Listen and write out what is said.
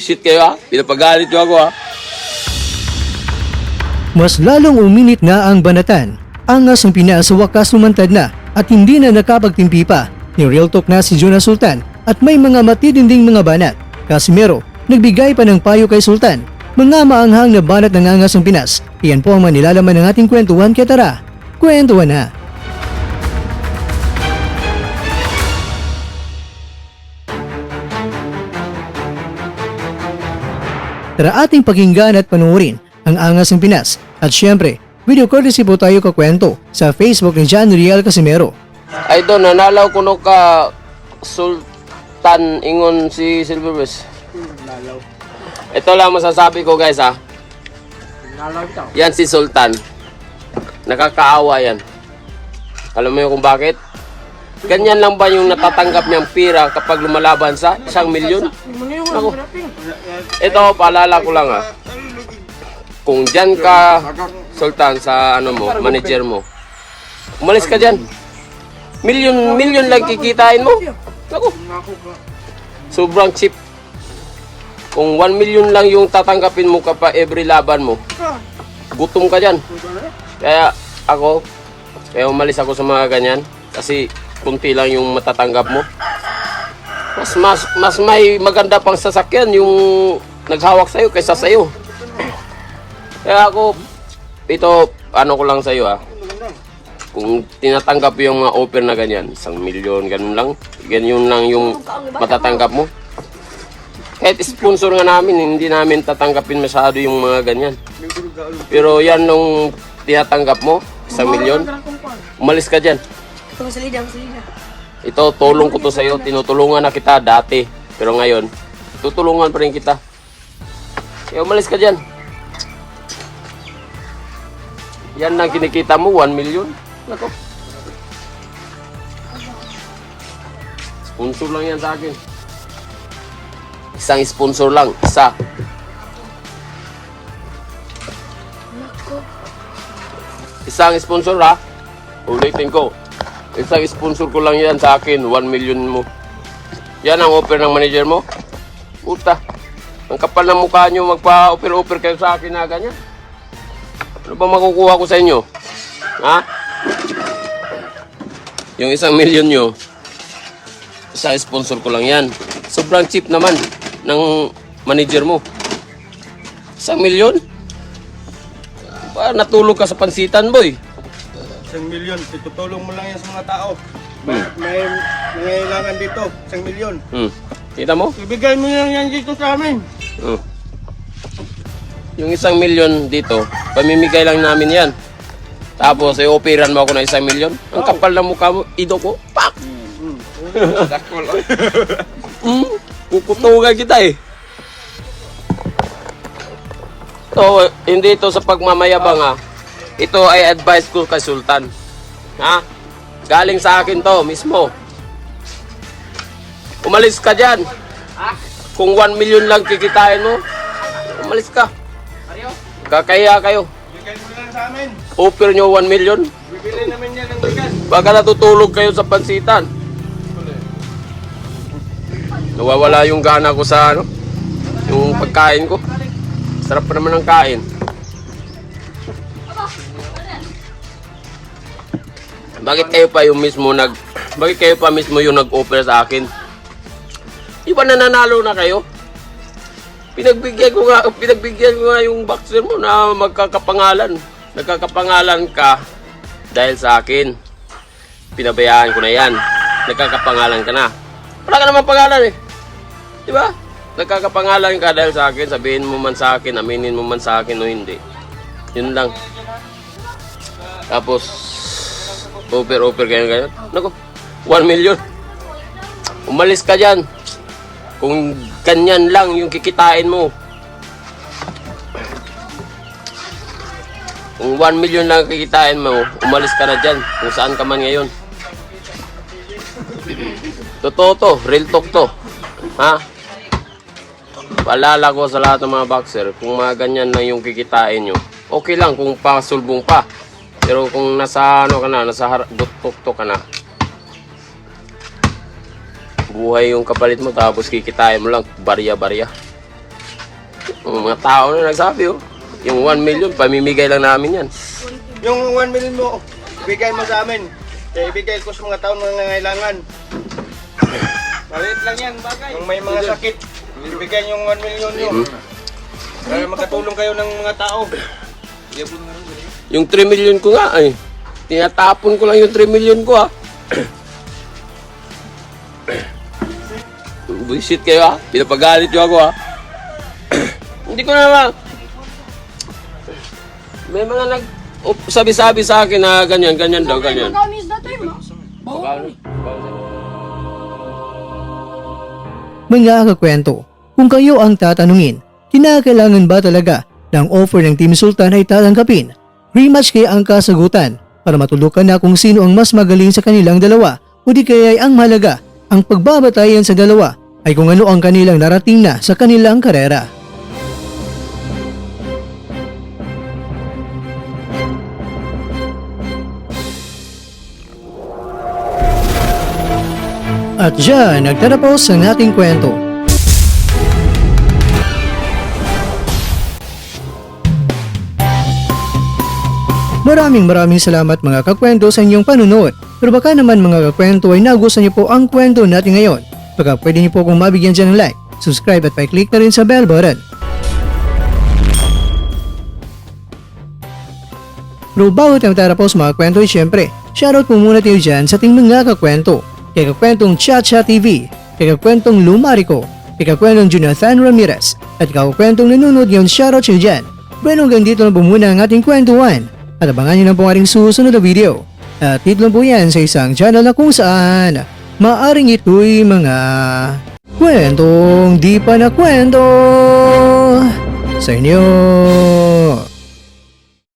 Bullshit kayo ha. Pinapagalit nyo ako ha. Mas lalong uminit na ang banatan. Angas ng Pinas sa wakas lumantad na at hindi na nakapagtimpi pa. Ni Real Talk na si Jonas Sultan at may mga matitinding mga banat. Casimero, nagbigay pa ng payo kay Sultan. Mga maanghang na banat ng angas ng Pinas. Iyan po ang manilalaman ng ating kwentuhan kaya tara, kwentuhan na. Tara ating pakinggan at panuorin ang angas ng Pinas. At syempre, video courtesy po tayo kakwento sa Facebook ni John Riel Casimero. Ay doon, nanalaw ko no ka Sultan ingon si Silverbes. Nalaw. Ito lang masasabi ko guys ha. Nalaw ito. Yan si Sultan. Nakakaawa yan. Alam mo yun kung bakit? Ganyan lang ba yung natatanggap niyang pira kapag lumalaban sa 1 milyon? Ako. Ito, paalala ko lang ha. Kung dyan ka, Sultan, sa ano mo, manager mo, umalis ka dyan. Milyon lang kikitain mo. Ako. Sobrang cheap. Kung 1 million lang yung tatanggapin mo kapag every laban mo, gutom ka dyan. Kaya umalis ako sa mga ganyan. Kasi kunti lang yung matatanggap mo. Mas may maganda pang sasakyan yung naghawak sa'yo kaysa sa'yo. Kaya ito, ano ko lang sa'yo ha. Kung tinatanggap yung mga offer na ganyan, 1 milyon, ganyan lang yung matatanggap mo. Kahit sponsor nga namin, hindi namin tatanggapin masyado yung mga ganyan. Pero yan nung tinatanggap mo, 1 milyon, umalis ka dyan. Ito, tulong ko to sa'yo. Tinutulungan na kita dati. Pero ngayon, tutulungan pa rin kita. Kaya umalis ka dyan. Yan lang kinikita mo, 1 milyon. Nako. Sponsor lang yan sa akin. Isang sponsor lang, isa. Isang sponsor ha. Ulitin ko. Isang sponsor ko lang yan sa akin, 1 million mo. Yan ang offer ng manager mo. Puta. Ang kapal ng mukha nyo, magpa-offer kayo sa akin na ganyan. Ano ba makukuha ko sa inyo? Ha? Yung 1 million nyo, isang sponsor ko lang yan. Sobrang cheap naman ng manager mo. 1 milyon? Ba, natulog ka sa pansitan, boy. 1 milyon, itutulong mo lang yan sa mga tao. May nangailangan dito, 1 milyon. Kita mo? Ibigay mo lang yan dito sa amin. Yung 1 milyon dito, pamimigay lang namin yan. Tapos, i-operan mo ako ng 1 milyon. Ang kapal ng mukha mo, ido ko, pak! Kukutugan kita eh. So, hindi ito sa pagmamayabang ha. Ito ay advice ko kay Sultan. Ha? Galing sa akin to mismo. Umalis ka dyan. Kung 1 million lang kikitain mo, umalis ka. Kakaya kayo. Ibigay mo lang sa amin. Offer nyo 1 million. Bibili namin yan ng bigas. Baka natutulog kayo sa pansitan. Nawawala yung gana ko sa yung pagkain ko. Sarap pa naman ng kain. Bakit kayo pa mismo yung nag-offer sa akin? Di ba nananalo na kayo? Pinagbigyan ko nga yung boxer mo na magkakapangalan. Nagkakapangalan ka dahil sa akin. Pinabayaan ko na yan. Nagkakapangalan ka na. Wala ka naman pangalan eh. Di ba? Nagkakapangalan ka dahil sa akin. Sabihin mo man sa akin, aminin mo man sa akin o hindi. Yun lang. Tapos, offer kayo. Naku, 1 million. Umalis ka dyan. Kung ganyan lang yung kikitain mo. Kung 1 million lang kikitain mo, umalis ka na dyan. Kung saan ka man ngayon. Totoo to, real talk to. Ha? Paalala ko sa lahat ng mga boxer, kung mga ganyan lang yung kikitain nyo, okay lang kung pasulbong pa. Pero kung nasa nasa tuktok ka na, buhay yung kapalit mo tapos kikitain mo lang barya-barya. Mga tao na nagsabi, oh. Yung 1 million, pamimigay lang namin yan. Yung 1 million mo, ibigay mo sa amin. Kaya ibigay ko sa mga tao na nangangailangan. Maliit lang yan, bagay. Yung may mga sakit, ibigay yung 1 million nyo. Para makatulong kayo ng mga tao. Yung 3 million ko nga, ay. Tinatapon ko lang yung 3 million ko, ha. Buisit kayo, ha. Pinapagalit nyo ako, ha. Hindi ko naman. May mga sabi-sabi sa akin na ganyan daw, ganyan. Mga kakwento, kung kayo ang tatanungin, kinakailangan ba talaga ng offer ng Team Sultan ay tatanggapin? Rematch kaya ang kasagutan para matulukan na kung sino ang mas magaling sa kanilang dalawa o di kaya ay ang mahalaga ang pagbabatayan sa dalawa ay kung ano ang kanilang narating na sa kanilang karera. At dyan, nagtatapos ang ating kwento. Maraming salamat mga kakwento sa inyong panunod. Pero baka naman mga kakwento ay nagustuhan niyo po ang kwento natin ngayon. Baka pwede niyo po kung mabigyan dyan ng like, subscribe at pa-click na rin sa bell button. Pero bago tayo matapos mga kwento ay syempre, shoutout po muna tayo dyan sa ating mga kakwento. Kay kakwentong Chacha TV, kay kakwentong Lumarico, kay kakwentong Jonathan Ramirez, at kakwentong nanonood ngayon, shoutout siya dyan. Bueno, hanggang dito na po muna ang ating kwentuhan. At abangan nyo na po aking susunod na video. At dito lang po yan sa isang channel na kung saan maaring ito'y mga kwentong di pa na kwento sa inyo.